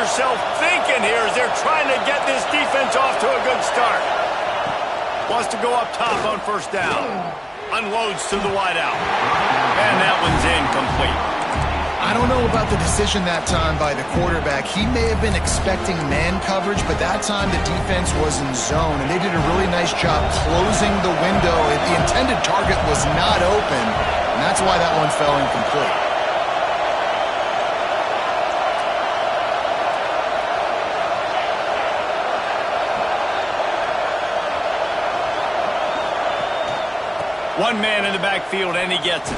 yourself thinking here as they're trying to get this defense off to a good start. Wants to go up top on first down. Unloads to the wideout. And that one's incomplete. I don't know about the decision that time by the quarterback. He may have been expecting man coverage, but that time the defense was in zone, and they did a really nice job closing the window. The intended target was not open, and that's why that one fell incomplete. One man in the backfield, and he gets it.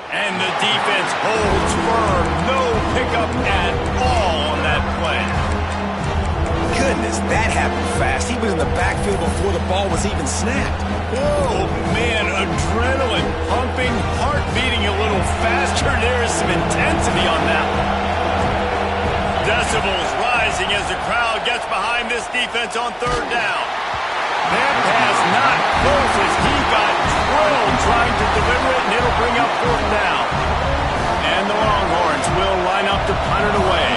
And the defense holds firm. No pickup at all on that play. Goodness, that happened fast. He was in the backfield before the ball was even snapped. Oh, man, adrenaline pumping, heart beating a little faster. There is some intensity on that one. Decibels rising as the crowd gets behind this defense on third down. That pass not close as he got drilled trying to deliver it, and it'll bring up fourth down. And the Longhorns will line up to punt it away.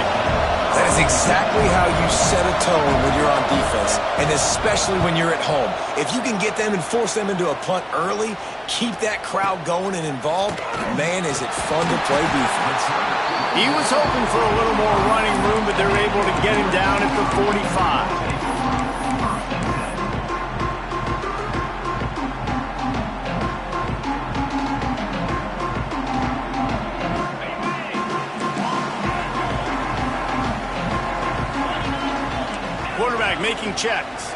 That is exactly how you set a tone when you're on defense, and especially when you're at home. If you can get them and force them into a punt early, keep that crowd going and involved, man, is it fun to play defense. He was hoping for a little more running room, but they're able to get him down at the 45. Quarterback making checks.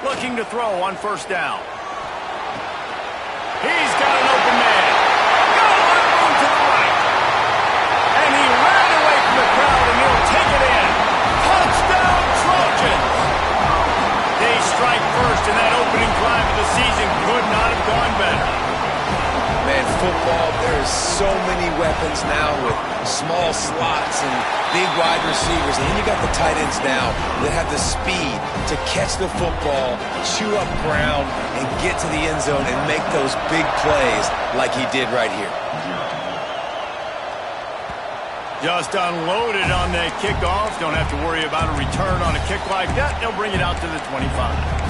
Looking to throw on first down. He's got an open man. Got a lot of room to the right. And he ran away from the crowd, and he'll take it in. Touchdown, Trojans! They strike first, and that opening drive of the season could not have gone better. Man, football, there's so many weapons now with small slots and big wide receivers. And then you got the tight ends now that have the speed to catch the football, chew up ground, and get to the end zone and make those big plays like he did right here. Just unloaded on the kickoff. Don't have to worry about a return on a kick like that. They'll bring it out to the 25.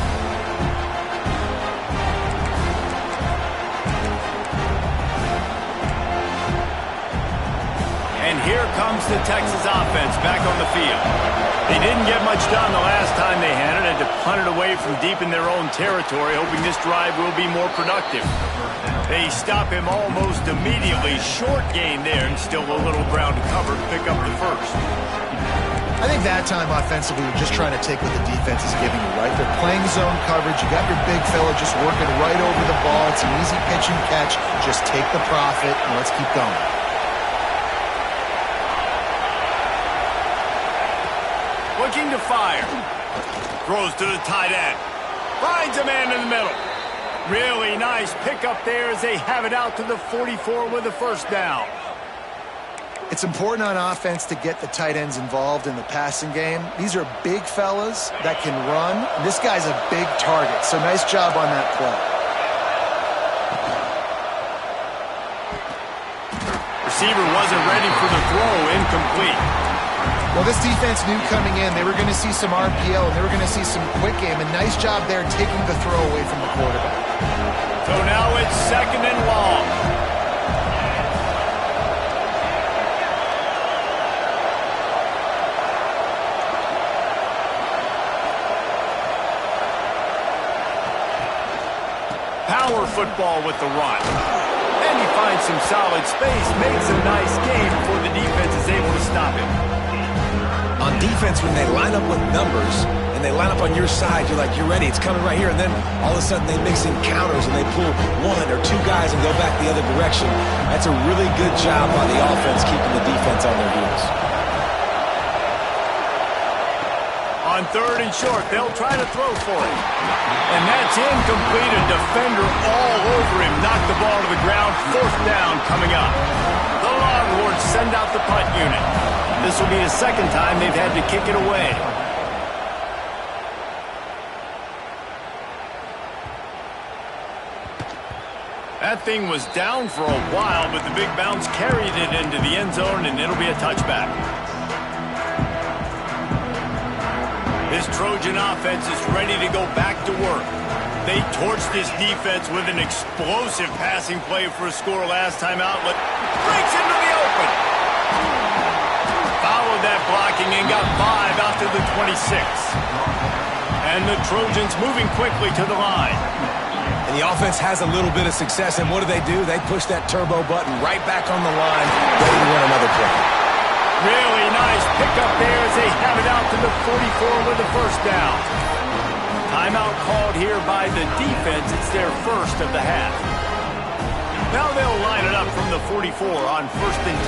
And here comes the Texas offense back on the field. They didn't get much done the last time they had it. Had to punt it away from deep in their own territory, hoping this drive will be more productive. They stop him almost immediately. Short gain there, and still a little ground to cover to pick up the first. I think that time offensively, you're just trying to take what the defense is giving you, right? They're playing zone coverage. You got your big fella just working right over the ball. It's an easy pitch and catch. Just take the profit, and let's keep going. Looking to fire. Throws to the tight end. Finds a man in the middle. Really nice pickup there as they have it out to the 44 with the first down. It's important on offense to get the tight ends involved in the passing game. These are big fellas that can run. And this guy's a big target, so nice job on that play. Receiver wasn't ready for the throw. Incomplete. Well, this defense knew coming in they were going to see some RPO, and they were going to see some quick game. A nice job there taking the throw away from the quarterback. So now it's second and long. Power football with the run. And he finds some solid space, makes a nice game before the defense is able to stop him. On defense, when they line up with numbers and they line up on your side, you're like, you're ready, it's coming right here. And then all of a sudden they mix in counters and they pull one or two guys and go back the other direction. That's a really good job by the offense keeping the defense on their heels. On third and short, they'll try to throw for it. And that's incomplete. A defender all over him. Knocked the ball to the ground. Fourth down coming up. The Longhorns send out the punt unit. This will be the second time they've had to kick it away. That thing was down for a while, but the big bounce carried it into the end zone, and it'll be a touchback. This Trojan offense is ready to go back to work. They torched this defense with an explosive passing play for a score last time out. Breaks into the open. Followed that blocking and got 5 out to the 26. And the Trojans moving quickly to the line. And the offense has a little bit of success, and what do? They push that turbo button right back on the line, ready to run another play. Really nice pickup there as they have it out to the 44 with the first down. Timeout called here by the defense. It's their first of the half. Now they'll line it up from the 44 on 1st and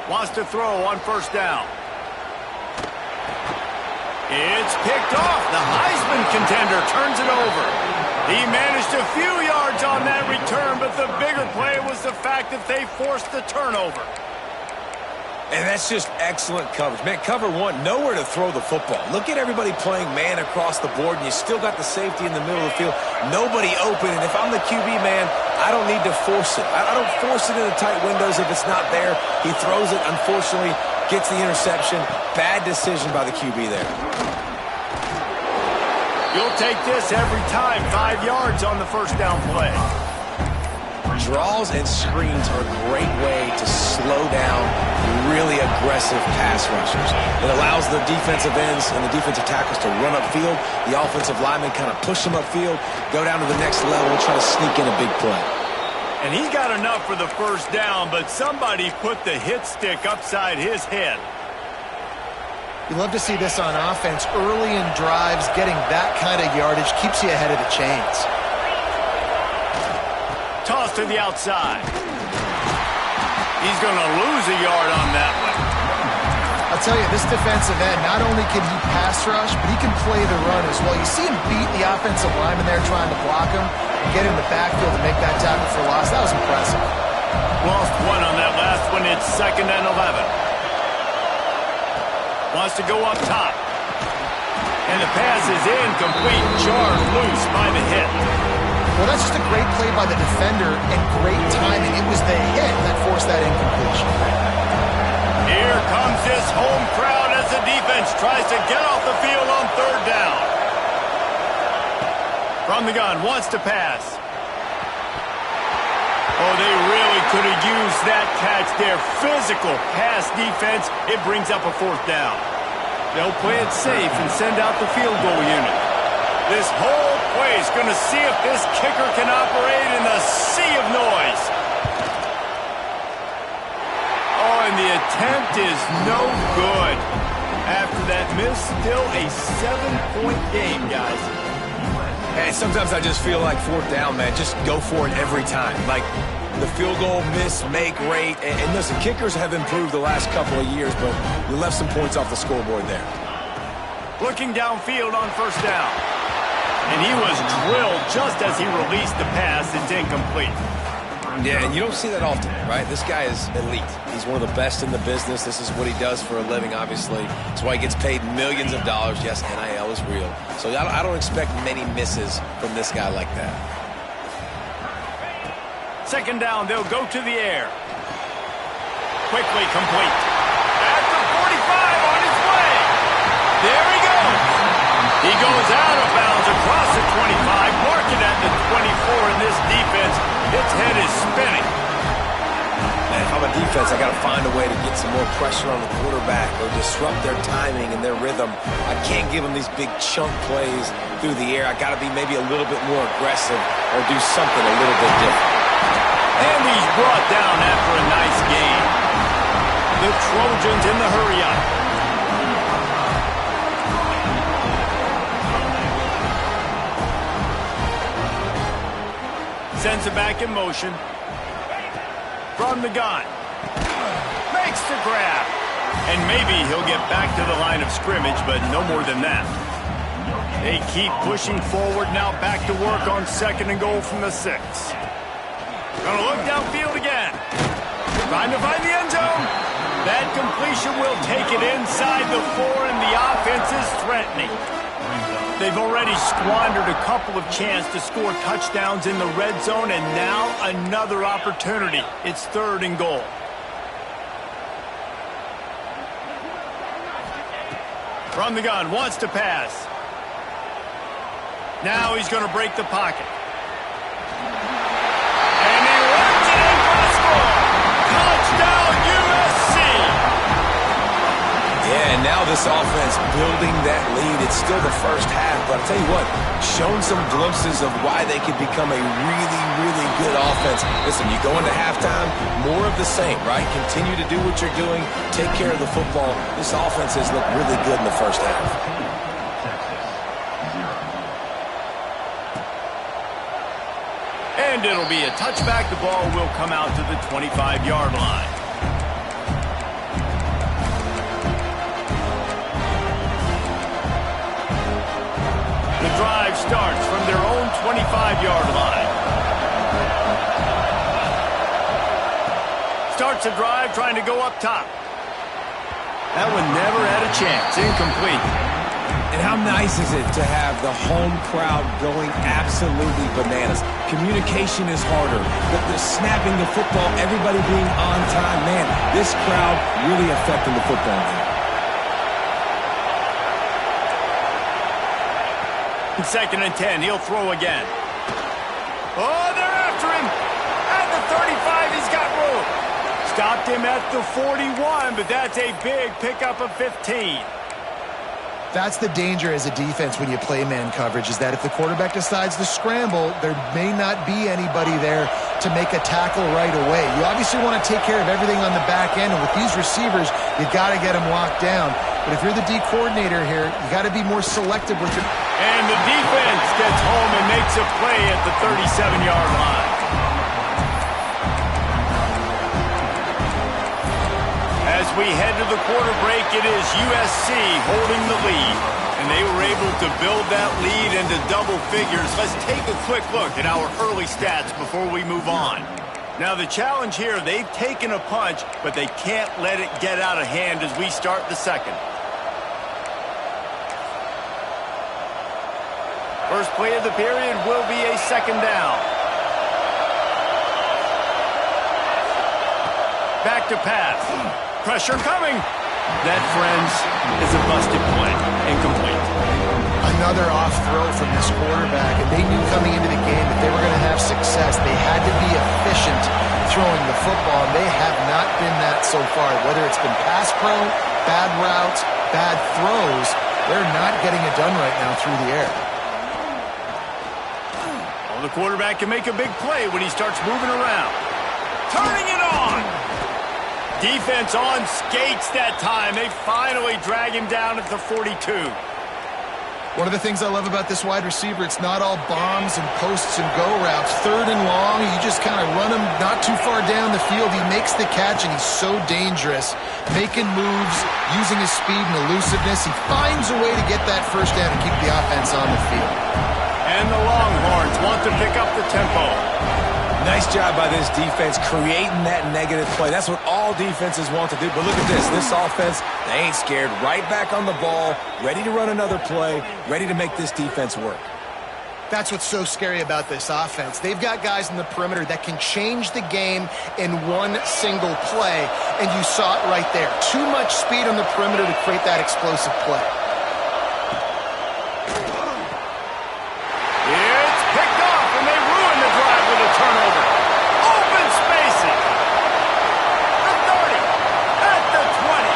10. Wants to throw on 1st down. It's picked off. The Heisman contender turns it over. He managed a few yards on that return, but the bigger play was the fact that they forced the turnover. And that's just excellent coverage. Man, cover one, nowhere to throw the football. Look at everybody playing man across the board, and you still got the safety in the middle of the field. Nobody open, and if I'm the QB, man, I don't need to force it. I don't force it in the tight windows if it's not there. He throws it, unfortunately, gets the interception. Bad decision by the QB there. You'll take this every time. 5 yards on the 1st down play. Draws and screens are a great way to slow down really aggressive pass rushers. It allows the defensive ends and the defensive tackles to run upfield. The offensive linemen kind of push them upfield, go down to the next level, and try to sneak in a big play. And he's got enough for the 1st down, but somebody put the hit stick upside his head. You love to see this on offense. Early in drives, getting that kind of yardage keeps you ahead of the chains. Toss to the outside. He's going to lose a yard on that one. I'll tell you, this defensive end, not only can he pass rush, but he can play the run as well. You see him beat the offensive lineman there trying to block him, get in the backfield to make that tackle for loss. That was impressive. Lost 1 on that last one. It's 2nd and 11. Wants to go up top. And the pass is incomplete. Jarred loose by the hit. Well, that's just a great play by the defender and great timing. It was the hit that forced that incompletion. Here comes this home crowd as the defense tries to get off the field on 3rd down. From the gun, wants to pass. Oh, they really could have used that catch there. Physical pass defense. It brings up a 4th down. They'll play it safe and send out the field goal unit. This whole play is going to see if this kicker can operate in the sea of noise. Oh, and the attempt is no good. After that miss, still a 7-point game, guys. And sometimes I just feel like 4th down, man. Just go for it every time. Like the field goal miss, make rate. And listen, kickers have improved the last couple of years, but you left some points off the scoreboard there. Looking downfield on 1st down. And he was drilled just as he released the pass. It's incomplete. Yeah, and you don't see that often, right? This guy is elite. He's one of the best in the business. This is what he does for a living, obviously. That's why he gets paid millions of dollars. Yes, NIL is real. So I don't expect many misses from this guy like that. 2nd down, they'll go to the air. Quickly complete. At the 45 on his way. There he goes. He goes out of bounds across the 25, marking at the 24 in this defense. Its head is spinning. Man, if I'm a defense, I got to find a way to get some more pressure on the quarterback or disrupt their timing and their rhythm. I can't give them these big chunk plays through the air. I got to be maybe a little bit more aggressive or do something a little bit different. And he's brought down after a nice gain. The Trojans in the hurry-up. Sends it back in motion. From the gun. Makes the grab. And maybe he'll get back to the line of scrimmage, but no more than that. They keep pushing forward now, back to work on 2nd and goal from the 6. Gonna look downfield again. Trying to find the end zone. That completion will take it inside the 4, and the offense is threatening. They've already squandered a couple of chances to score touchdowns in the red zone, and now another opportunity. It's 3rd and goal. From the gun, wants to pass. Now he's going to break the pocket. And he runs it in for a score. Touchdown, USC! Yeah, and now this offense building that lead. It's still the first half, but I'll tell you what, shown some glimpses of why they could become a really, really good offense. Listen, you go into halftime, more of the same, right? Continue to do what you're doing, take care of the football. This offense has looked really good in the first half. And it'll be a touchback. The ball will come out to the 25-yard line. The drive starts from their own 25-yard line. Starts a drive trying to go up top. That one never had a chance. Incomplete. And how nice is it to have the home crowd going absolutely bananas? Communication is harder. The snapping the football, everybody being on time. Man, this crowd really affecting the football game. 2nd and 10. He'll throw again. Oh, they're after him. At the 35, he's got room. Stopped him at the 41, but that's a big pickup of 15. That's the danger as a defense when you play man coverage, is that if the quarterback decides to scramble, there may not be anybody there to make a tackle right away. You obviously want to take care of everything on the back end, and with these receivers, you got to get them locked down. But if you're the D coordinator here, you got to be more selective with your... And the defense gets home and makes a play at the 37-yard line. As we head to the quarter break, it is USC holding the lead. And they were able to build that lead into double figures. Let's take a quick look at our early stats before we move on. Now the challenge here, they've taken a punch, but they can't let it get out of hand as we start the second. First play of the period will be a 2nd down. Back to pass. Pressure coming. That, friends, is a busted play. Incomplete. Another off throw from this quarterback, and they knew coming into the game that they were going to have success. They had to be efficient throwing the football, and they have not been that so far. Whether it's been pass pro, bad routes, bad throws, they're not getting it done right now through the air. Well, the quarterback can make a big play when he starts moving around. Turning it on! Defense on skates that time. They finally drag him down at the 42. One of the things I love about this wide receiver, it's not all bombs and posts and go routes. 3rd and long, you just kind of run him not too far down the field. He makes the catch, and he's so dangerous. Making moves, using his speed and elusiveness. He finds a way to get that first down and keep the offense on the field. And the Longhorns want to pick up the tempo. Nice job by this defense creating that negative play. That's what all defenses want to do. But look at this. This offense, they ain't scared. Right back on the ball, ready to run another play, ready to make this defense work. That's what's so scary about this offense. They've got guys in the perimeter that can change the game in one single play, and you saw it right there. Too much speed on the perimeter to create that explosive play. It's picked off, and they ruin the drive with a turnover. Open spaces. The 30, at the 20.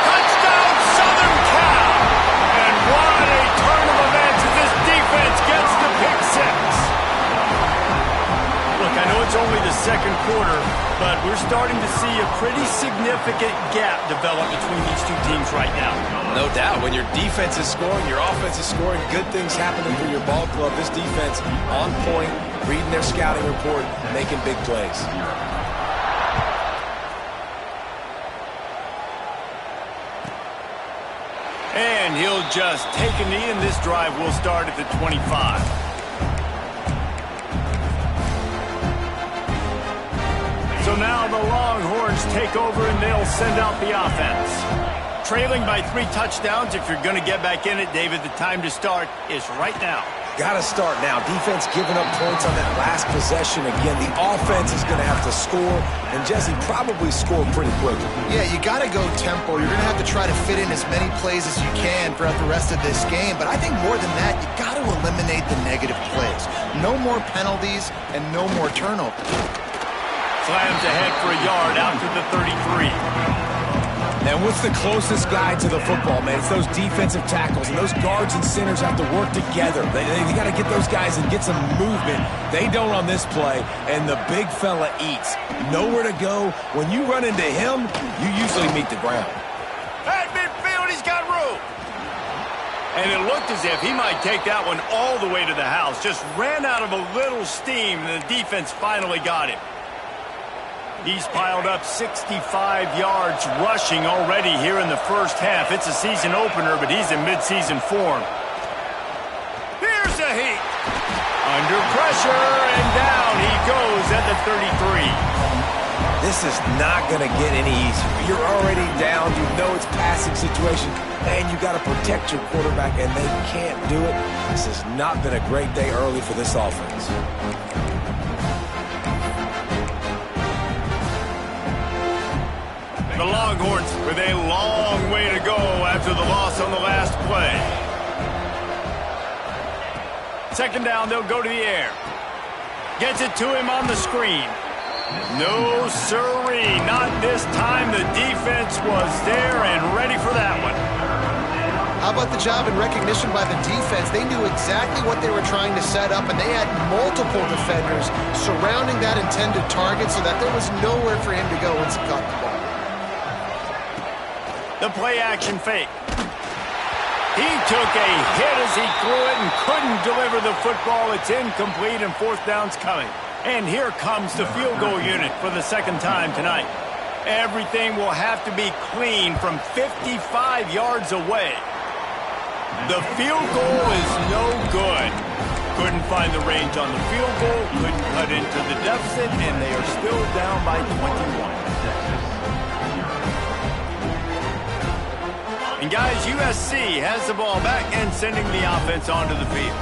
Touchdown, Southern Cal. And what a turn of events as this defense gets the pick six. Look, I know it's only the second quarter, but we're starting to see a pretty significant gap develop between these two teams right now. No doubt. When your defense is scoring, your offense is scoring, good things happening for your ball club. This defense on point, reading their scouting report, making big plays. And he'll just take a knee, and this drive will start at the 25. So now the Longhorns take over, and they'll send out the offense. Trailing by 3 touchdowns. If you're going to get back in it, David, the time to start is right now. Got to start now. Defense giving up points on that last possession. Again, the offense is going to have to score, and Jesse probably score pretty quickly. Yeah, you got to go tempo. You're going to have to try to fit in as many plays as you can throughout the rest of this game. But I think more than that, you got to eliminate the negative plays. No more penalties and no more turnovers. Slams ahead for a yard out to the 33. And what's the closest guy to the football, man? It's those defensive tackles, and those guards and centers have to work together. They got to get those guys and get some movement. They don't on this play, and the big fella eats. Nowhere to go. When you run into him, you usually meet the ground. At midfield, he's got room. And it looked as if he might take that one all the way to the house. Just ran out of a little steam, and the defense finally got him. He's piled up 65 yards rushing already here in the first half. It's a season opener, but he's in midseason form. Here's a heat. Under pressure, and down he goes at the 33. This is not going to get any easier. You're already down. You know it's passing situation, and you got to protect your quarterback, and they can't do it. This has not been a great day early for this offense. The Longhorns with a long way to go after the loss on the last play. Second down, they'll go to the air. Gets it to him on the screen. No siree, not this time. The defense was there and ready for that one. How about the job and recognition by the defense? They knew exactly what they were trying to set up, and they had multiple defenders surrounding that intended target so that there was nowhere for him to go once he caught the ball. The play-action fake. He took a hit as he threw it and couldn't deliver the football. It's incomplete, and fourth down's coming. And here comes the field goal unit for the second time tonight. Everything will have to be clean from 55 yards away. The field goal is no good. Couldn't find the range on the field goal, couldn't cut into the deficit, and they are still down by 21. And guys, USC has the ball back and sending the offense onto the field.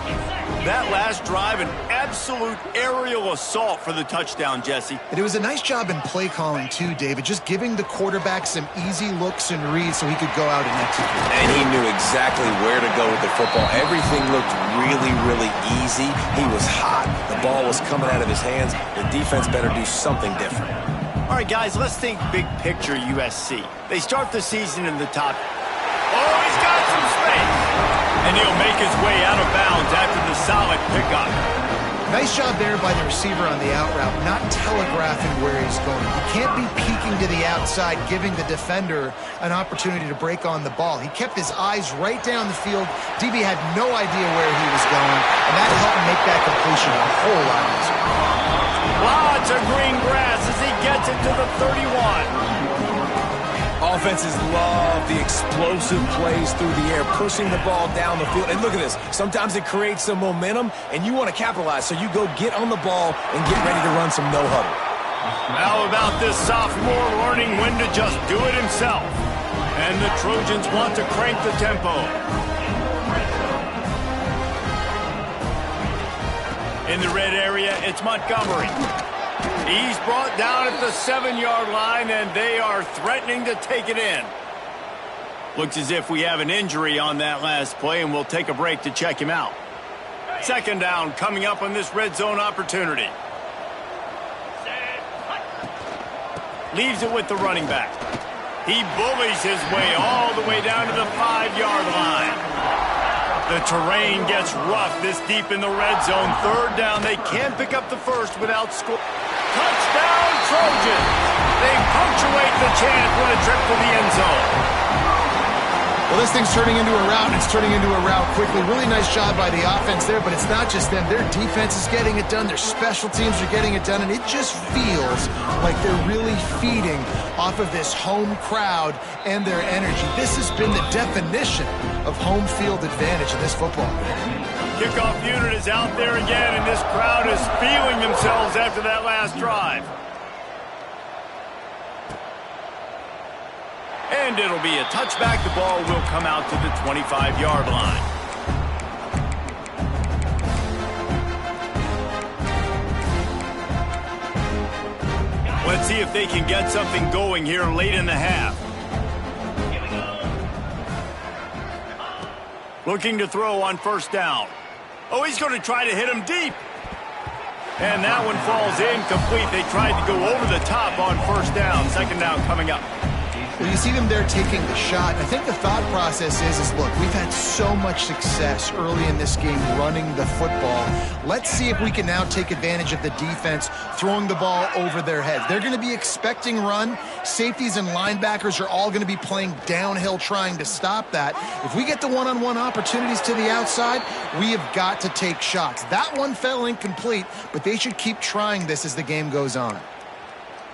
That last drive, an absolute aerial assault for the touchdown, Jesse. And it was a nice job in play calling too, David, just giving the quarterback some easy looks and reads so he could go out and execute. And he knew exactly where to go with the football. Everything looked really, really easy. He was hot. The ball was coming out of his hands. The defense better do something different. All right, guys, let's think big picture USC. They start the season in the top. Oh, he's got some space. And he'll make his way out of bounds after the solid pickup. Nice job there by the receiver on the out route, not telegraphing where he's going. He can't be peeking to the outside, giving the defender an opportunity to break on the ball. He kept his eyes right down the field. DB had no idea where he was going, and that helped make that completion a whole lot easier. Lots of green grass as he gets it to the 31. Offenses love the explosive plays through the air, pushing the ball down the field. And look at this. Sometimes it creates some momentum, and you want to capitalize. So you go get on the ball and get ready to run some no-huddle. How about this sophomore learning when to just do it himself? And the Trojans want to crank the tempo. In the red area, it's Montgomery. He's brought down at the 7-yard line, and they are threatening to take it in. Looks as if we have an injury on that last play, and we'll take a break to check him out. Second down coming up on this red zone opportunity. Leaves it with the running back. He bullies his way all the way down to the 5-yard line. The terrain gets rough this deep in the red zone. Third down, they can't pick up the first without score. Touchdown, Trojans! They punctuate the chant with a trip to the end zone. Well, this thing's turning into a rout, and it's turning into a rout quickly. Really nice job by the offense there, but it's not just them. Their defense is getting it done. Their special teams are getting it done, and it just feels like they're really feeding off of this home crowd and their energy. This has been the definition of home field advantage in this football game. Kickoff unit is out there again, and this crowd is feeling themselves after that last drive. And it'll be a touchback. The ball will come out to the 25-yard line. Let's see if they can get something going here late in the half. Looking to throw on first down. Oh, he's going to try to hit him deep. And that one falls incomplete. They tried to go over the top on first down. Second down coming up. Well, you see them there taking the shot. I think the thought process is look, we've had so much success early in this game running the football. Let's see if we can now take advantage of the defense throwing the ball over their heads. They're going to be expecting run. Safeties and linebackers are all going to be playing downhill trying to stop that. If we get the one-on-one opportunities to the outside, we have got to take shots. That one fell incomplete, but they should keep trying this as the game goes on.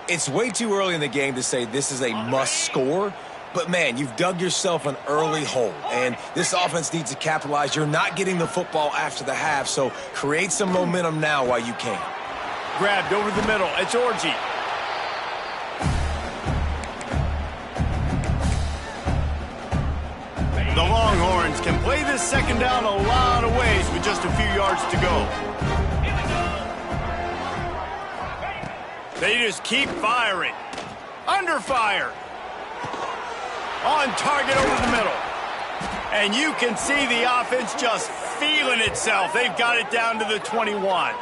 It's way too early in the game to say this is a must score, but man, you've dug yourself an early hole, and this offense needs to capitalize. You're not getting the football after the half, so create some momentum now while you can. Grabbed over the middle. It's Orji. The Longhorns can play this second down a lot of ways with just a few yards to go. They just keep firing. Under fire. On target over the middle. And you can see the offense just feeling itself. They've got it down to the 21.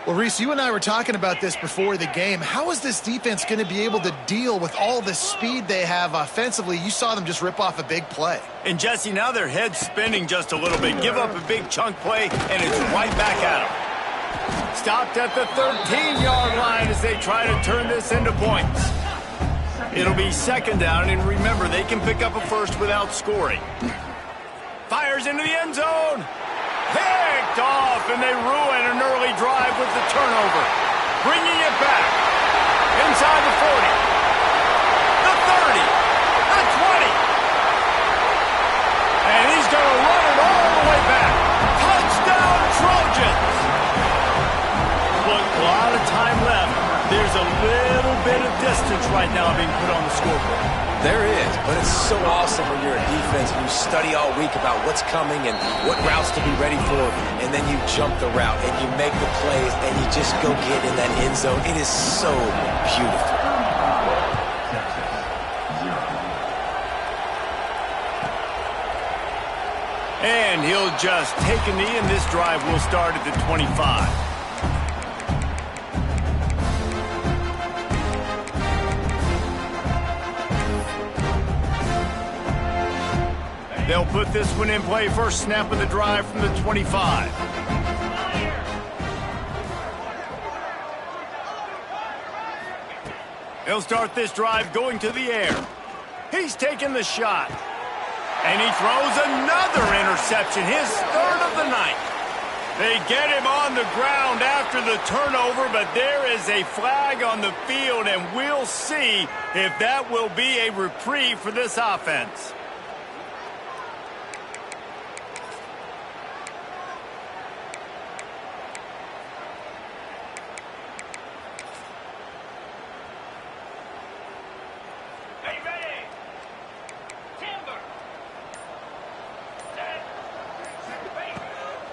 Well, Reese, you and I were talking about this before the game. How is this defense going to be able to deal with all the speed they have offensively? You saw them just rip off a big play. And, Jesse, now their head's spinning just a little bit. Give up a big chunk play, and it's right back at them. Stopped at the 13-yard line as they try to turn this into points. It'll be second down, and remember, they can pick up a first without scoring. Fires into the end zone. Picked off, and they ruin an early drive with the turnover. Bringing it back. Inside the 40. The 30. The 20. And he's going to run it all the way back. Touchdown, Trojans. Look, a lot of time left. There's a little bit of distance right now being put on the scoreboard. There is, but it's so awesome when you're a defense and you study all week about what's coming and what routes to be ready for, and then you jump the route and you make the plays and you just go get in that end zone. It is so beautiful. And he'll just take a knee, and this drive will start at the 25. They'll put this one in play. First snap of the drive from the 25. He'll start this drive going to the air. He's taking the shot. And he throws another interception, his third of the night. They get him on the ground after the turnover, but there is a flag on the field, and we'll see if that will be a reprieve for this offense.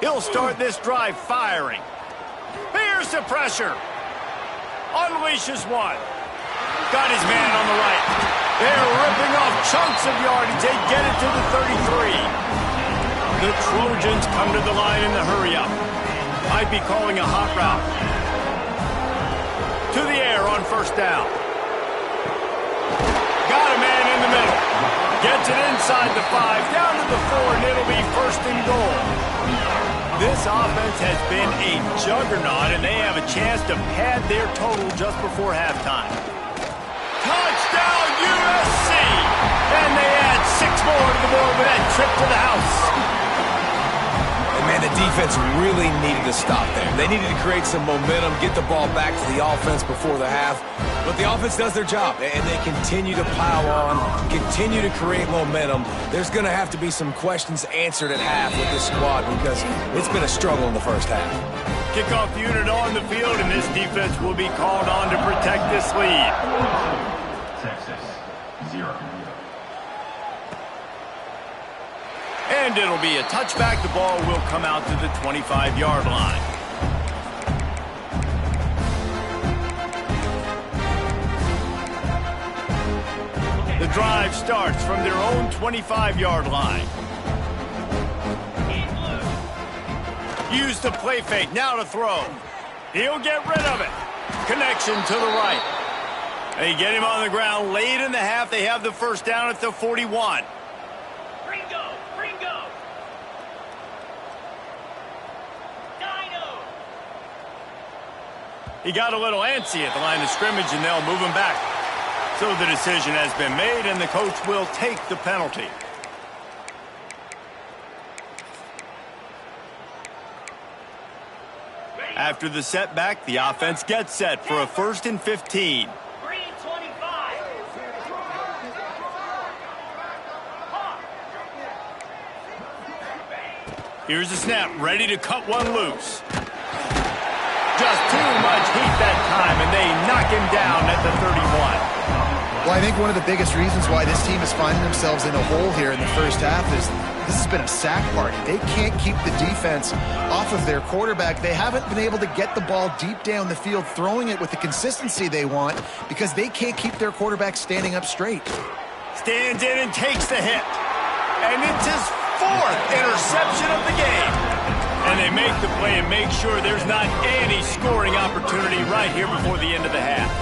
He'll start this drive firing. Here's the pressure. Unleashes one. Got his man on the right. They're ripping off chunks of yardage. They get it to the 33. The Trojans come to the line in the hurry up. Might be calling a hot route. To the air on first down. Got a man in the middle. Gets it inside the 5, down to the 4, and it'll be first and goal. This offense has been a juggernaut, and they have a chance to pad their total just before halftime. Touchdown, USC! And they add 6 more to the board with that trip to the house. And man, the defense really needed to stop there. They needed to create some momentum, get the ball back to the offense before the half. But the offense does their job, and they continue to pile on, continue to create momentum. There's going to have to be some questions answered at half with this squad because it's been a struggle in the first half. Kickoff unit on the field, and this defense will be called on to protect this lead. Texas, 0. And it'll be a touchback. The ball will come out to the 25-yard line. drive starts from their own 25-yard line. Use the play fake, now to throw. He'll get rid of it. Connection to the right. They get him on the ground late in the half. They have the first down at the 41. Ringo. Dino. He got a little antsy at the line of scrimmage, and they'll move him back. So the decision has been made, and the coach will take the penalty. After the setback, the offense gets set for a 1st and 15. Green 25. Here's the snap, ready to cut one loose. Just too much heat that time, and they knock him down at the 31. Well, I think one of the biggest reasons why this team is finding themselves in a hole here in the first half is this has been a sack party. They can't keep the defense off of their quarterback. They haven't been able to get the ball deep down the field, throwing it with the consistency they want because they can't keep their quarterback standing up straight. Stands in and takes the hit. And it's his 4th interception of the game. And they make the play and make sure there's not any scoring opportunity right here before the end of the half.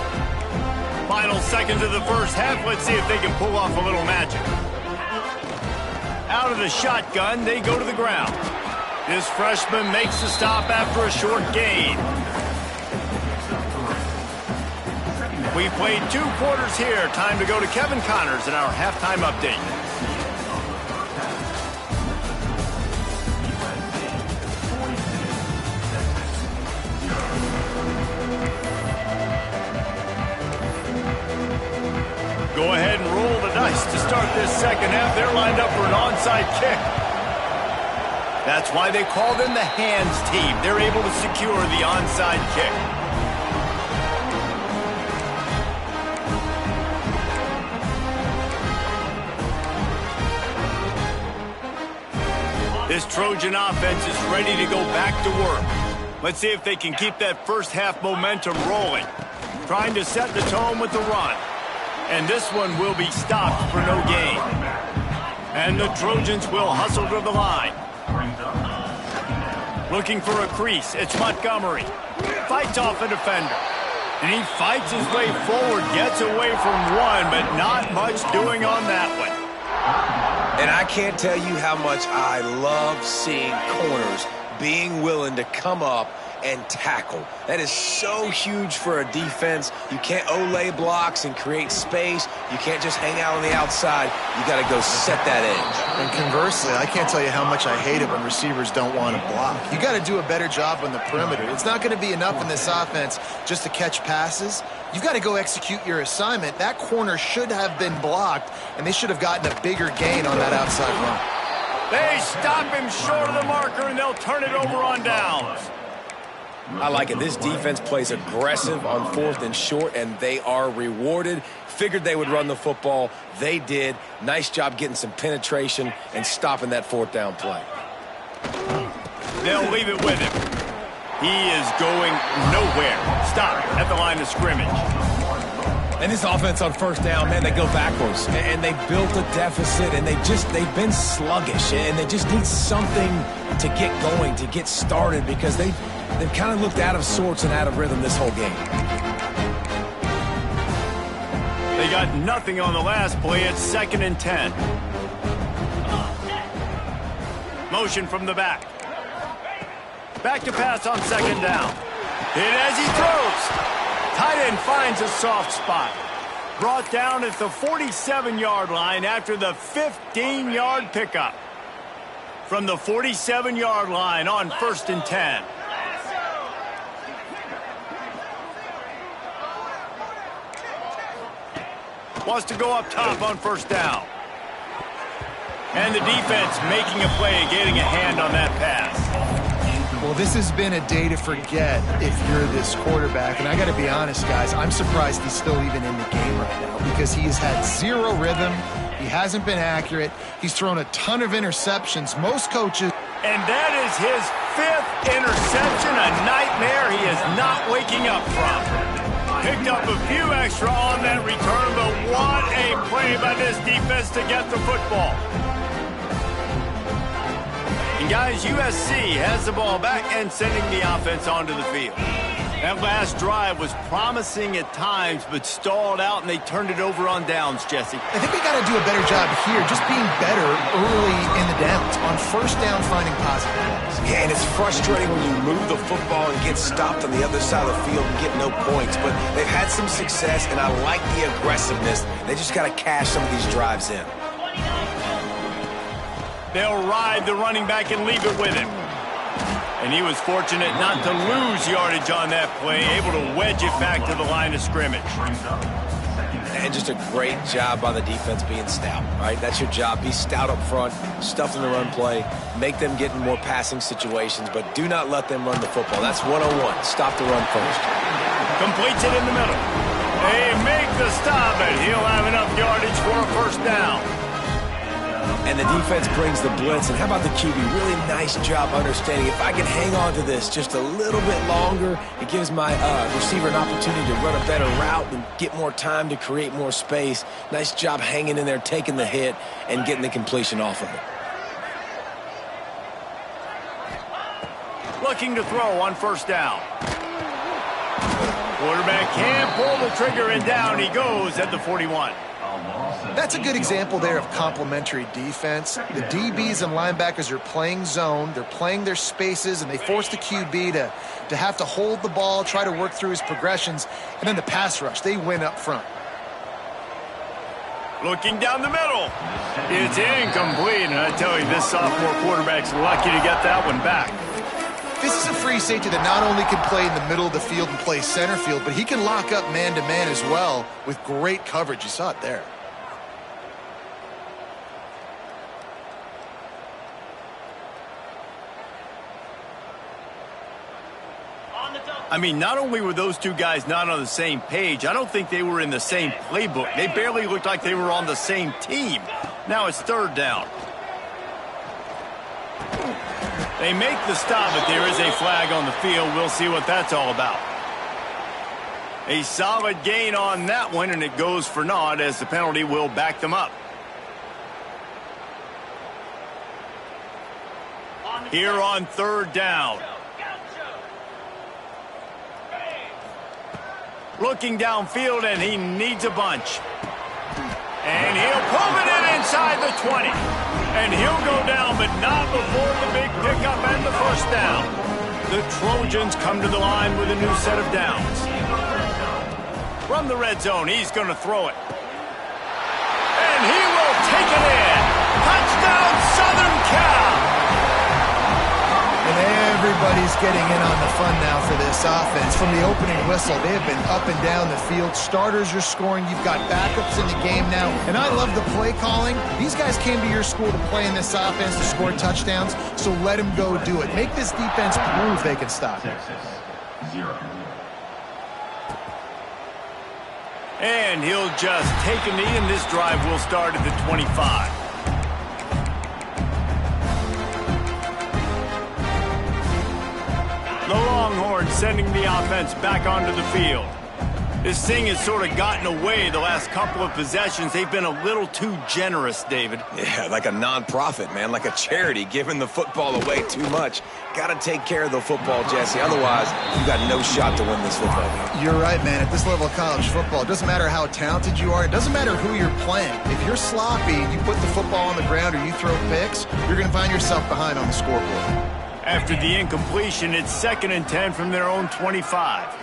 Final seconds of the first half. Let's see if they can pull off a little magic. Out of the shotgun, they go to the ground. This freshman makes the stop after a short gain. We've played 2 quarters here. Time to go to Kevin Connors in our halftime update. Go ahead and roll the dice to start this second half. They're lined up for an onside kick. That's why they call them the hands team. They're able to secure the onside kick. This Trojan offense is ready to go back to work. Let's see if they can keep that first half momentum rolling. Trying to set the tone with the run. And this one will be stopped for no gain. And the Trojans will hustle to the line. Looking for a crease. It's Montgomery. Fights off a defender. And he fights his way forward. Gets away from one, but not much doing on that one. And I can't tell you how much I love seeing corners being willing to come up and tackle. That is so huge for a defense. You can't Olay blocks and create space. You can't just hang out on the outside. You got to go set that edge. And conversely, I can't tell you how much I hate it when receivers don't want to block. You got to do a better job on the perimeter. It's not going to be enough in this offense just to catch passes. You've got to go execute your assignment. That corner should have been blocked, and they should have gotten a bigger gain on that outside run. They stop him short of the marker, and they'll turn it over on downs. I like it. This defense plays aggressive on 4th and short, and they are rewarded. Figured they would run the football. They did. Nice job getting some penetration and stopping that 4th down play. They'll leave it with him. He is going nowhere. Stop at the line of scrimmage. And this offense on 1st down, man, they go backwards. And they built a deficit, and they've been sluggish. And they just need something to get going, to get started, because they've kind of looked out of sorts and out of rhythm this whole game. They got nothing on the last play. It's 2nd and 10. Motion from the back. Back to pass on 2nd down. Hit as he throws. Tight end finds a soft spot. Brought down at the 47-yard line after the 15-yard pickup. From the 47-yard line on 1st and 10. Wants to go up top on 1st down. And the defense making a play, getting a hand on that pass. Well, this has been a day to forget if you're this quarterback. And I got to be honest, guys, I'm surprised he's still even in the game right now because he has had zero rhythm. He hasn't been accurate. He's thrown a ton of interceptions. Most coaches... And that is his 5th interception, a nightmare he is not waking up from. Picked picked up a few extra on that return, but what a play by this defense to get the football. And guys, USC has the ball back and sending the offense onto the field. That last drive was promising at times, but stalled out, and they turned it over on downs, Jesse. I think we got to do a better job here, just being better early in the downs. On first down, finding positive plays. Yeah, and it's frustrating when you move the football and get stopped on the other side of the field and get no points. But they've had some success, and I like the aggressiveness. They just got to cash some of these drives in. They'll ride the running back and leave it with him. And he was fortunate not to lose yardage on that play, able to wedge it back to the line of scrimmage. And just a great job by the defense being stout, right? That's your job. Be stout up front, stuff in the run play, make them get in more passing situations, but do not let them run the football. That's 101. Stop the run first. Completes it in the middle. They make the stop, and he'll have enough yardage for a first down. And the defense brings the blitz. And how about the QB? Really nice job understanding. If I can hang on to this just a little bit longer, it gives my receiver an opportunity to run a better route and get more time to create more space. Nice job hanging in there, taking the hit, and getting the completion off of it. Looking to throw on first down. Quarterback can't pull the trigger, and down he goes at the 41. That's a good example there of complementary defense. The DBs and linebackers are playing zone. They're playing their spaces, and they force the QB to have to hold the ball, try to work through his progressions, and then the pass rush. They win up front. Looking down the middle. It's incomplete, and I tell you, this sophomore quarterback's lucky to get that one back. This is a free safety that not only can play in the middle of the field and play center field, but he can lock up man-to-man as well with great coverage. You saw it there. I mean, not only were those two guys not on the same page, I don't think they were in the same playbook. They barely looked like they were on the same team. Now it's third down. They make the stop, but there is a flag on the field. We'll see what that's all about. A solid gain on that one, and it goes for naught as the penalty will back them up. Here on third down. Looking downfield, and he needs a bunch. And he'll pull it in inside the 20. And he'll go down, but not before the big pickup and the first down. The Trojans come to the line with a new set of downs. From the red zone, he's going to throw it. And he will take it in. Touchdown, Southern Cal! And everybody's getting in on the fun now for this offense. From the opening whistle, they have been up and down the field. Starters are scoring. You've got backups in the game now. And I love the play calling. These guys came to your school to play in this offense to score touchdowns, so let them go do it. Make this defense prove they can stop it. Texas, 0. And he'll just take a knee, and this drive will start at the 25. The Longhorns sending the offense back onto the field. This thing has sort of gotten away the last couple of possessions. They've been a little too generous, David. Yeah, like a non-profit, man, like a charity, giving the football away too much. Got to take care of the football, Jesse. Otherwise, you got no shot to win this football game. You're right, man. At this level of college football, it doesn't matter how talented you are. It doesn't matter who you're playing. If you're sloppy and you put the football on the ground or you throw picks, you're going to find yourself behind on the scoreboard. After the incompletion, it's 2nd and 10 from their own 25.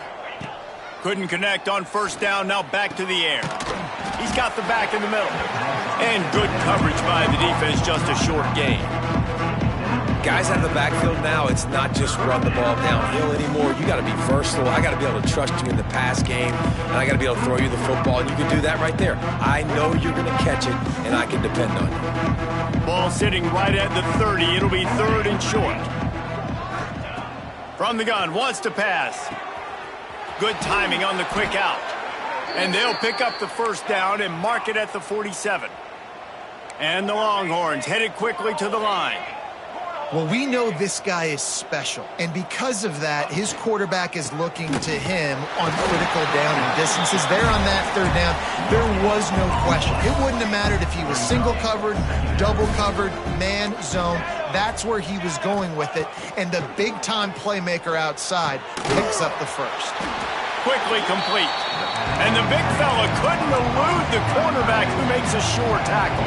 Couldn't connect on first down, now back to the air. He's got the back in the middle. And good coverage by the defense, just a short gain. Guys out of the backfield now, it's not just run the ball downhill anymore. You got to be versatile. I got to be able to trust you in the pass game, and I got to be able to throw you the football, and you can do that right there. I know you're going to catch it, and I can depend on you. Ball sitting right at the 30. It'll be 3rd and short. From the gun, wants to pass. Good timing on the quick out. And they'll pick up the first down and mark it at the 47. And the Longhorns headed quickly to the line. Well, we know this guy is special, and because of that, his quarterback is looking to him on critical down and distances. There on that third down, there was no question. It wouldn't have mattered if he was single covered, double covered, man, zone. That's where he was going with it, and the big-time playmaker outside picks up the first. Quickly complete. And the big fella couldn't elude the cornerback who makes a sure tackle.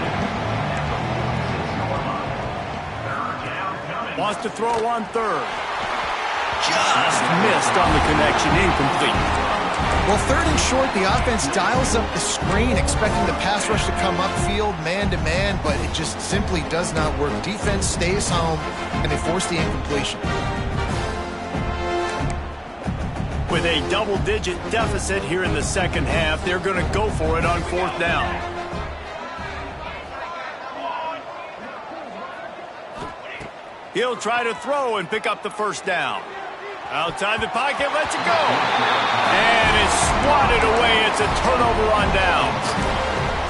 Wants to throw on third. Just missed on the connection, incomplete. Well, third and short, the offense dials up the screen, expecting the pass rush to come upfield, man-to-man, but it just simply does not work. Defense stays home, and they force the incompletion. With a double-digit deficit here in the second half, they're going to go for it on fourth down. He'll try to throw and pick up the first down. Outside the pocket, lets it go. And it's swatted away. It's a turnover on downs.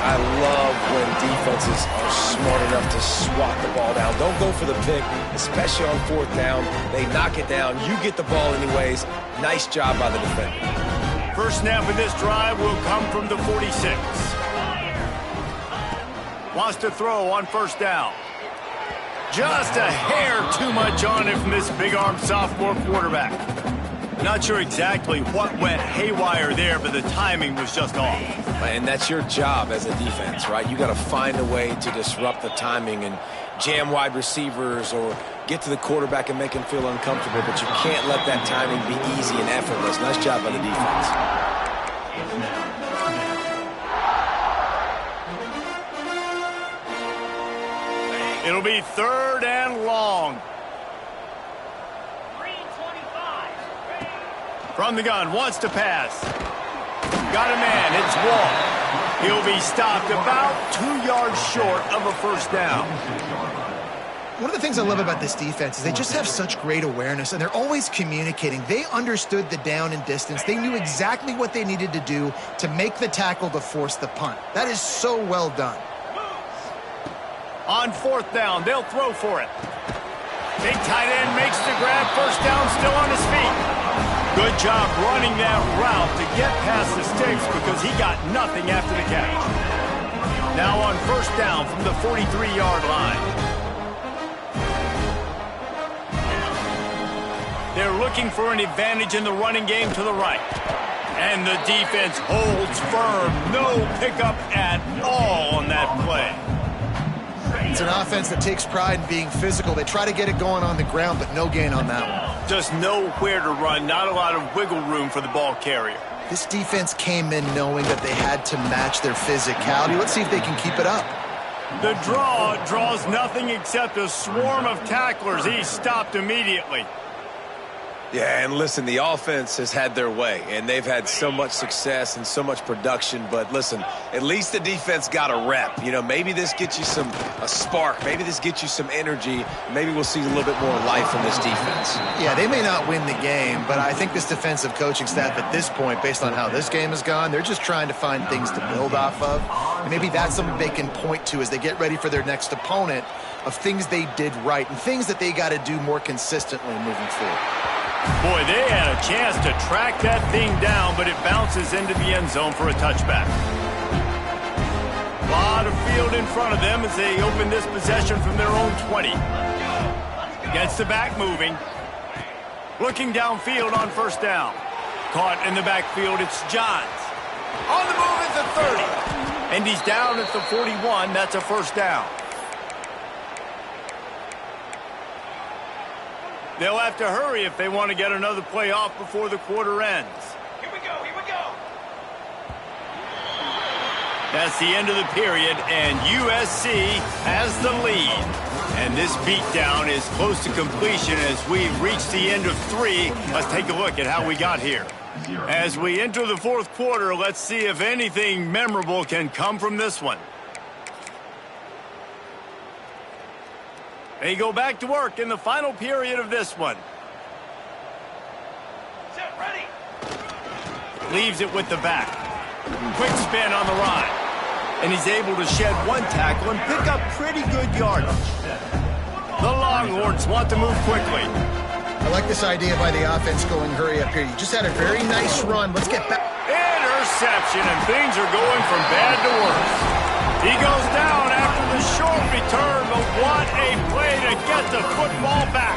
I love when defenses are smart enough to swat the ball down. Don't go for the pick, especially on fourth down. They knock it down. You get the ball anyways. Nice job by the defender. First snap of this drive will come from the 46. Wants to throw on first down. Just a hair too much on it from this big-armed sophomore quarterback. Not sure exactly what went haywire there, but the timing was just off. And that's your job as a defense, right? You got to find a way to disrupt the timing and jam wide receivers or get to the quarterback and make him feel uncomfortable, but you can't let that timing be easy and effortless. Nice job by the defense. It'll be third and long. From the gun, wants to pass. Got a man, it's Wall. He'll be stopped about 2 yards short of a first down. One of the things I love about this defense is they just have such great awareness, and they're always communicating. They understood the down and distance. They knew exactly what they needed to do to make the tackle to force the punt. That is so well done. On fourth down, they'll throw for it. Big tight end makes the grab. First down, still on his feet. Good job running that route to get past the sticks because he got nothing after the catch. Now on first down from the 43-yard line. They're looking for an advantage in the running game to the right. And the defense holds firm. No pickup at all on that play. It's an offense that takes pride in being physical. They try to get it going on the ground, but no gain on that one. Just nowhere to run. Not a lot of wiggle room for the ball carrier. This defense came in knowing that they had to match their physicality. Let's see if they can keep it up. The draw draws nothing except a swarm of tacklers. He's stopped immediately. Yeah, and listen, the offense has had their way, and they've had so much success and so much production. But listen, at least the defense got a rep. You know, maybe this gets you a spark. Maybe this gets you some energy. Maybe we'll see a little bit more life from this defense. Yeah, they may not win the game, but I think this defensive coaching staff at this point, based on how this game has gone, they're just trying to find things to build off of. And maybe that's something they can point to as they get ready for their next opponent of things they did right and things that they got to do more consistently moving forward. Boy, they had a chance to track that thing down, but it bounces into the end zone for a touchback. A lot of field in front of them as they open this possession from their own 20. Gets the back moving. Looking downfield on first down. Caught in the backfield, it's Johns. On the move at the 30. And he's down at the 41. That's a first down. They'll have to hurry if they want to get another play off before the quarter ends. Here we go, here we go. That's the end of the period, and USC has the lead. And this beatdown is close to completion as we reach the end of 3. Let's take a look at how we got here. As we enter the fourth quarter, let's see if anything memorable can come from this one. They go back to work in the final period of this one. Set, ready. Leaves it with the back. Quick spin on the ride. And he's able to shed one tackle and pick up pretty good yardage. The Longhorns want to move quickly. I like this idea by the offense going hurry up here. You just had a very nice run. Let's get back. Interception, and things are going from bad to worse. He goes down after the short return, but what a play to get the football back.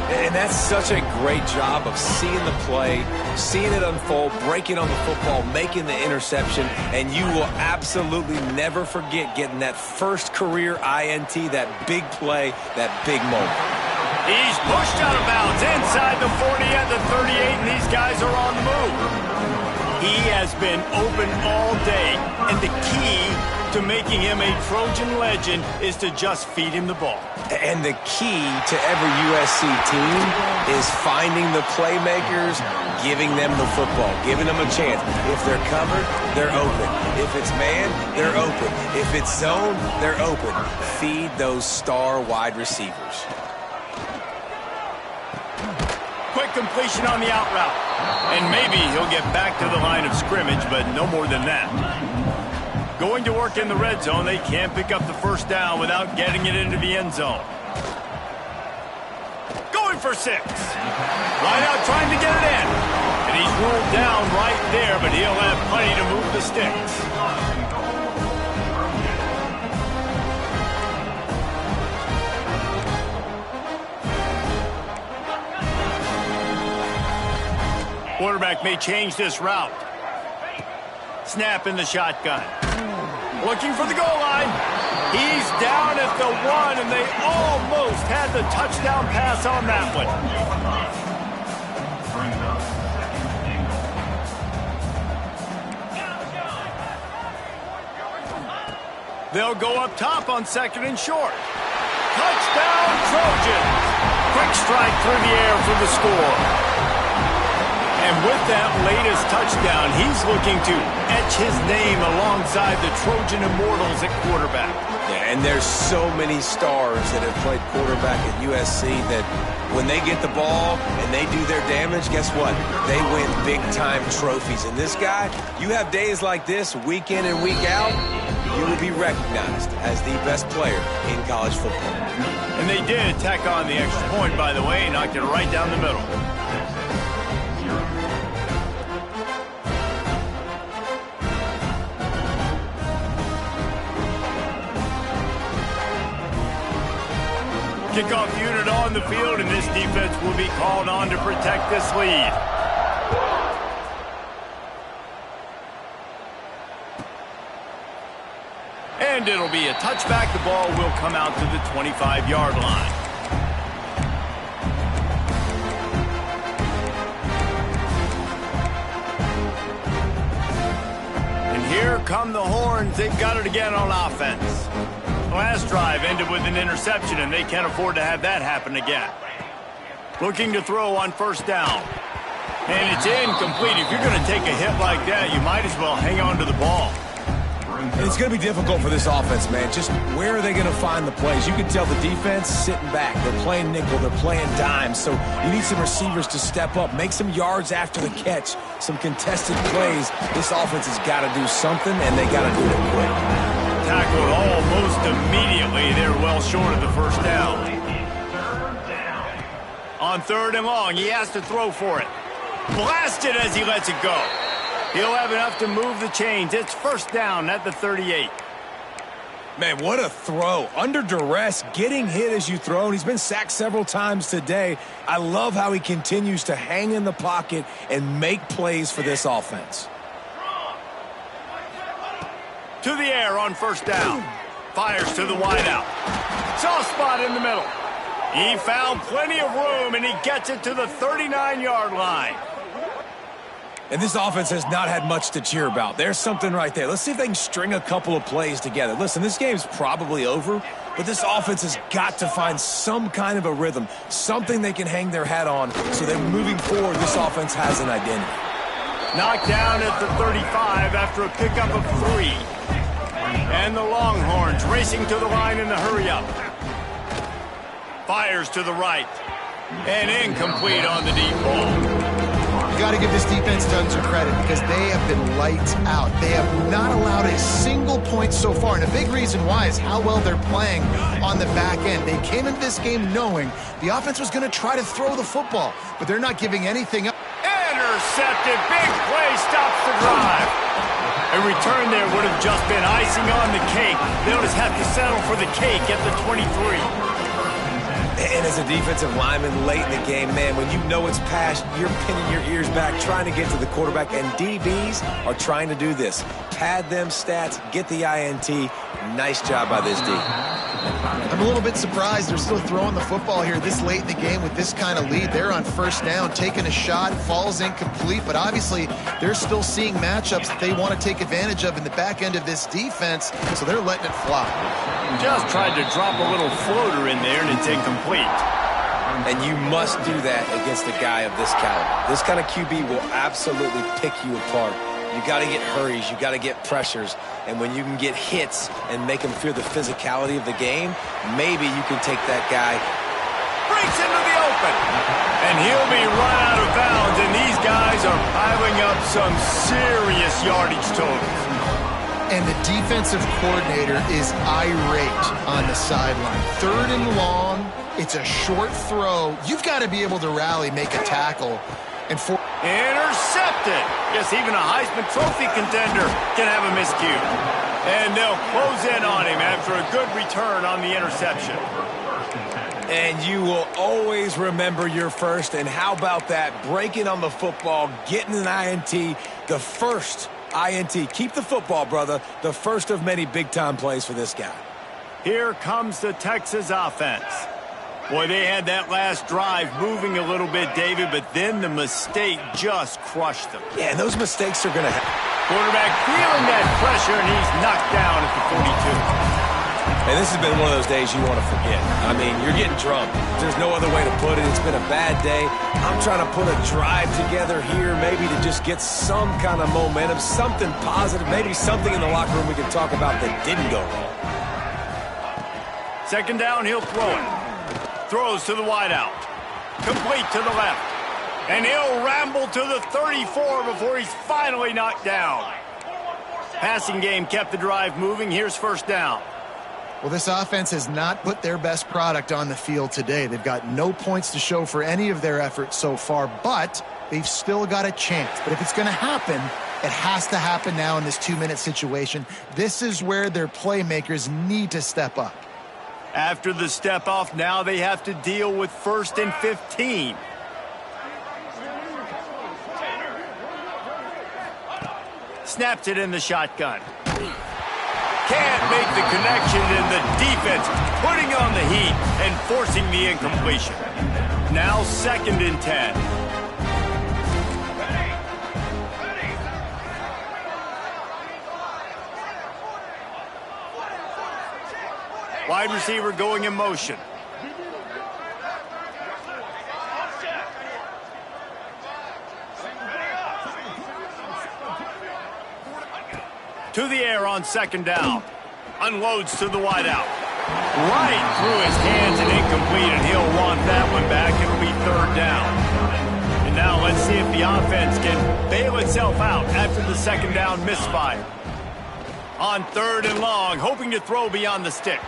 And that's such a great job of seeing the play, seeing it unfold, breaking on the football, making the interception, and you will absolutely never forget getting that first career INT, that big play, that big moment. He's pushed out of bounds inside the 40 at the 38, and these guys are on the move. He has been open all day, and the key to making him a Trojan legend is to just feed him the ball. And the key to every USC team is finding the playmakers, giving them the football, giving them a chance. If they're covered, they're open. If it's man, they're open. If it's zone, they're open. Feed those star wide receivers. Quick completion on the out route. And maybe he'll get back to the line of scrimmage, but no more than that. Going to work in the red zone, they can't pick up the first down without getting it into the end zone. Going for 6. Line out trying to get it in. And he's ruled down right there, but he'll have plenty to move the sticks. Quarterback may change this route. Snap in the shotgun. Looking for the goal line. He's down at the 1, and they almost had the touchdown pass on that one. They'll go up top on 2nd and short. Touchdown, Trojans. Quick strike through the air for the score. And with that latest touchdown, he's looking to etch his name alongside the Trojan Immortals at quarterback. Yeah, and there's so many stars that have played quarterback at USC that when they get the ball and they do their damage, guess what? They win big-time trophies. And this guy, you have days like this, week in and week out, you will be recognized as the best player in college football. And they did tack on the extra point, by the way, knocked it right down the middle. Kickoff unit on the field, and this defense will be called on to protect this lead. And it'll be a touchback. The ball will come out to the 25-yard line. And here come the Horns. They've got it again on offense. Last drive ended with an interception, and they can't afford to have that happen again. Looking to throw on 1st down. And it's incomplete. If you're going to take a hit like that, you might as well hang on to the ball. And it's going to be difficult for this offense, man. Just where are they going to find the plays? You can tell the defense sitting back. They're playing nickel. They're playing dime. So you need some receivers to step up, make some yards after the catch, some contested plays. This offense has got to do something, and they got to do it quick. Tackled almost immediately. They're well short of the 1st down. On 3rd and long, he has to throw for it. Blasted as he lets it go. He'll have enough to move the chains. It's 1st down at the 38. Man, what a throw. Under duress, getting hit as you throw, and he's been sacked several times today. I love how he continues to hang in the pocket and make plays for this offense. To the air on 1st down. Fires to the wideout. Soft spot in the middle. He found plenty of room, and he gets it to the 39-yard line. And this offense has not had much to cheer about. There's something right there. Let's see if they can string a couple of plays together. Listen, this game's probably over, but this offense has got to find some kind of a rhythm, something they can hang their hat on so that moving forward, this offense has an identity. Knocked down at the 35 after a pickup of 3. And the Longhorns racing to the line in the hurry-up. Fires to the right. And incomplete on the deep ball. got to give this defense tons of credit because they have been lights out. They have not allowed a single point so far, and a big reason why is how well they're playing on the back end. They came into this game knowing the offense was going to try to throw the football, but they're not giving anything up. Intercepted. Big play stops the drive. A return there would have just been icing on the cake. They'll just have to settle for the cake at the 23. And as a defensive lineman late in the game, man, when you know it's past, you're pinning your ears back, trying to get to the quarterback, and DBs are trying to do this. Pad them stats, get the INT. Nice job by this D. I'm a little bit surprised they're still throwing the football here this late in the game with this kind of lead. They're on first down, taking a shot, falls incomplete, but obviously they're still seeing matchups that they want to take advantage of in the back end of this defense, so they're letting it fly. Just tried to drop a little floater in there, and it's incomplete. And you must do that against a guy of this caliber. This kind of QB will absolutely pick you apart. You got to get hurries, you got to get pressures, and when you can get hits and make them feel the physicality of the game, maybe you can take that guy. Breaks into the open, and he'll be run out of bounds, and these guys are piling up some serious yardage totals. And the defensive coordinator is irate on the sideline. Third and long, it's a short throw. You've got to be able to rally, make a tackle, and for intercepted. Yes, even a Heisman Trophy contender can have a miscue. And they'll close in on him after a good return on the interception. And you will always remember your first. And how about that? Breaking on the football, getting an INT, the first INT. Keep the football, brother. The first of many big-time plays for this guy. Here comes the Texas offense. Boy, they had that last drive moving a little bit, David, but then the mistake just crushed them. Yeah, and those mistakes are going to happen. Quarterback feeling that pressure, and he's knocked down at the 42. And this has been one of those days you want to forget. I mean, you're getting drunk. There's no other way to put it. It's been a bad day. I'm trying to put a drive together here, maybe to just get some kind of momentum, something positive, maybe something in the locker room we can talk about that didn't go wrong. Second down, he'll throw it. Throws to the wideout. Complete to the left. And he'll ramble to the 34 before he's finally knocked down. Passing game kept the drive moving. Here's first down. Well, this offense has not put their best product on the field today. They've got no points to show for any of their efforts so far, but they've still got a chance. But if it's going to happen, it has to happen now in this 2-minute situation. This is where their playmakers need to step up. After the step off, now they have to deal with 1st and 15. Snaps it in the shotgun. Can't make the connection, and the defense putting on the heat and forcing the incompletion. Now 2nd and 10. Wide receiver going in motion. To the air on 2nd down. Unloads to the wideout. Right through his hands and incomplete, and he'll want that one back. It'll be 3rd down. And now let's see if the offense can bail itself out after the 2nd down misfire. On 3rd and long, hoping to throw beyond the sticks.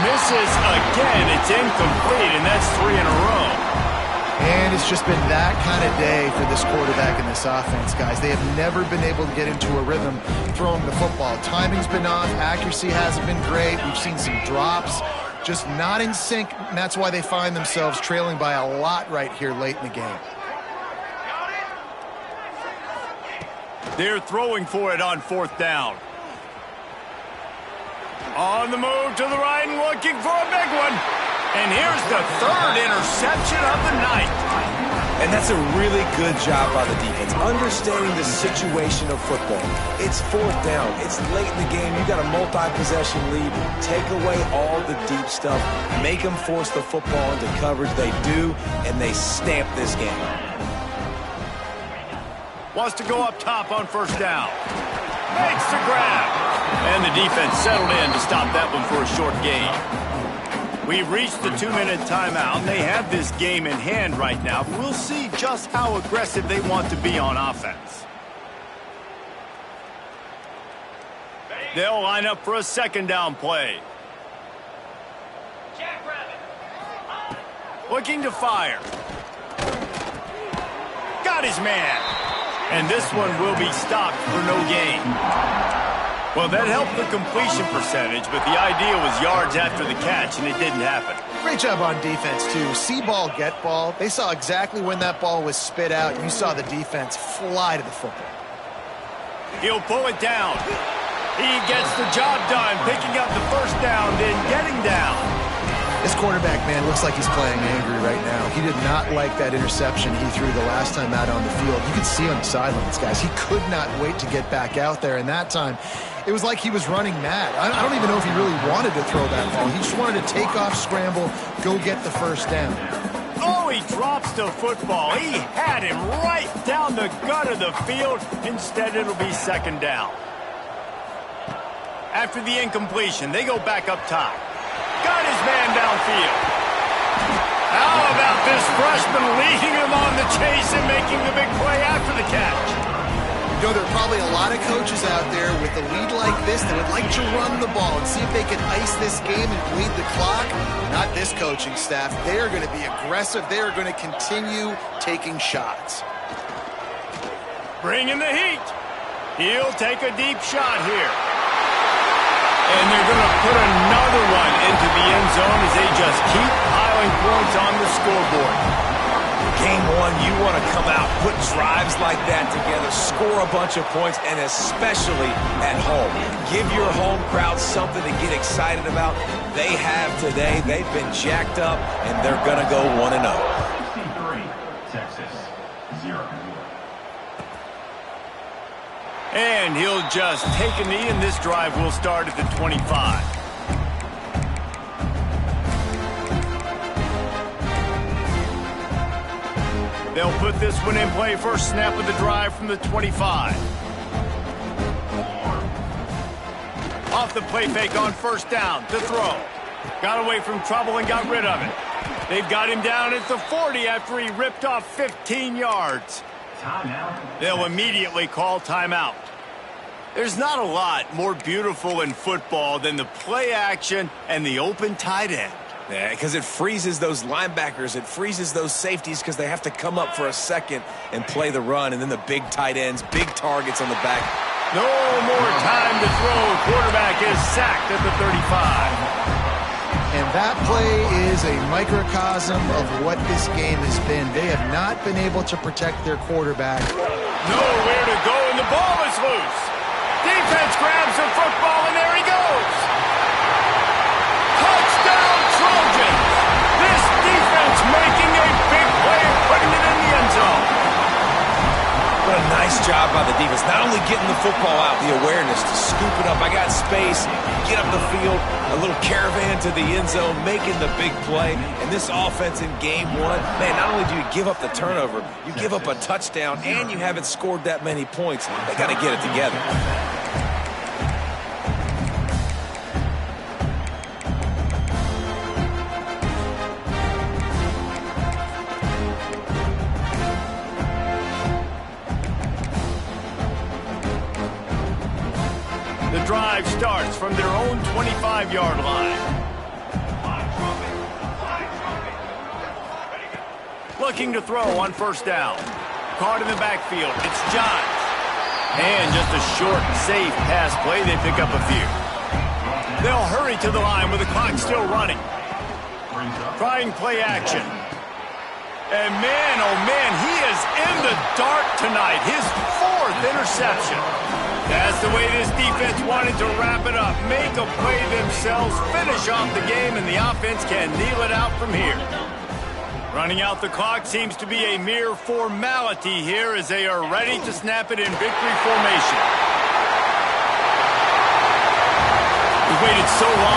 Misses again. It's incomplete, and that's 3 in a row. And it's just been that kind of day for this quarterback and this offense, guys. They have never been able to get into a rhythm throwing the football. Timing's been off. Accuracy hasn't been great. We've seen some drops. Just not in sync, and that's why they find themselves trailing by a lot right here late in the game. They're throwing for it on 4th down. On the move to the right and looking for a big one. And here's the 3rd interception of the night. And that's a really good job by the defense, understanding the situation of football. It's 4th down. It's late in the game. You got a multi-possession lead. Take away all the deep stuff. Make them force the football into coverage. They do, and they stamp this game. Wants to go up top on 1st down. Makes the grab. And the defense settled in to stop that one for a short gain. We've reached the 2-minute timeout, and they have this game in hand right now. We'll see just how aggressive they want to be on offense. They'll line up for a second down play. Looking to fire. Got his man. And this one will be stopped for no gain. Well, that helped the completion percentage, but the idea was yards after the catch, and it didn't happen. Great job on defense, too. See ball, get ball. They saw exactly when that ball was spit out. You saw the defense fly to the football. He'll pull it down. He gets the job done, picking up the first down, then getting down. This quarterback, man, looks like he's playing angry right now. He did not like that interception he threw the last time out on the field. You could see on the sidelines, guys. He could not wait to get back out there, and that time it was like he was running mad. I don't even know if he really wanted to throw that ball. He just wanted to take off, scramble, go get the first down. Oh, he drops the football. He had him right down the gut of the field. Instead, it'll be second down. After the incompletion, they go back up top. Got his man downfield. How about this freshman leading him on the chase and making the big play after the catch? You know, there are probably a lot of coaches out there with a lead like this that would like to run the ball and see if they can ice this game and bleed the clock. Not this coaching staff. They are going to be aggressive. They are going to continue taking shots. Bring in the heat. He'll take a deep shot here. And they're going to put another one into the end zone as they just keep piling points on the scoreboard. Game one, you want to come out, put drives like that together, score a bunch of points, and especially at home. Give your home crowd something to get excited about. They have today. They've been jacked up, and they're going to go 1-0. 63, Texas, 0. And he'll just take a knee, and this drive will start at the 25. They'll put this one in play. First snap of the drive from the 25. Off the play fake on first down to throw. Got away from trouble and got rid of it. They've got him down at the 40 after he ripped off 15 yards. They'll immediately call timeout. There's not a lot more beautiful in football than the play action and the open tight end. Yeah, because it freezes those linebackers. It freezes those safeties because they have to come up for a second and play the run. And then the big tight ends, big targets on the back. No more time to throw. Quarterback is sacked at the 35. And that play is a microcosm of what this game has been. They have not been able to protect their quarterback. Nowhere to go, and the ball is loose. Defense grabs the football, and there he goes. Touchdown, Trojans. This defense making a big play and putting it in the end zone. What a nice job by the defense. Not only getting the football out, the awareness to scoop it up. I got space, get up the field, a little caravan to the end zone, making the big play. And this offense in game one, man, not only do you give up the turnover, you give up a touchdown, and you haven't scored that many points. They got to get it together. The drive starts from their own 25-yard line. Looking to throw on first down. Caught in the backfield. It's Johns. And just a short, safe pass play. They pick up a few. They'll hurry to the line with the clock still running. Trying play action. And man, oh man, he is in the dark tonight. His fourth interception. That's the way this defense wanted to wrap it up. Make a play themselves, finish off the game, and the offense can kneel it out from here. Running out the clock seems to be a mere formality here as they are ready to snap it in victory formation. We've waited so long.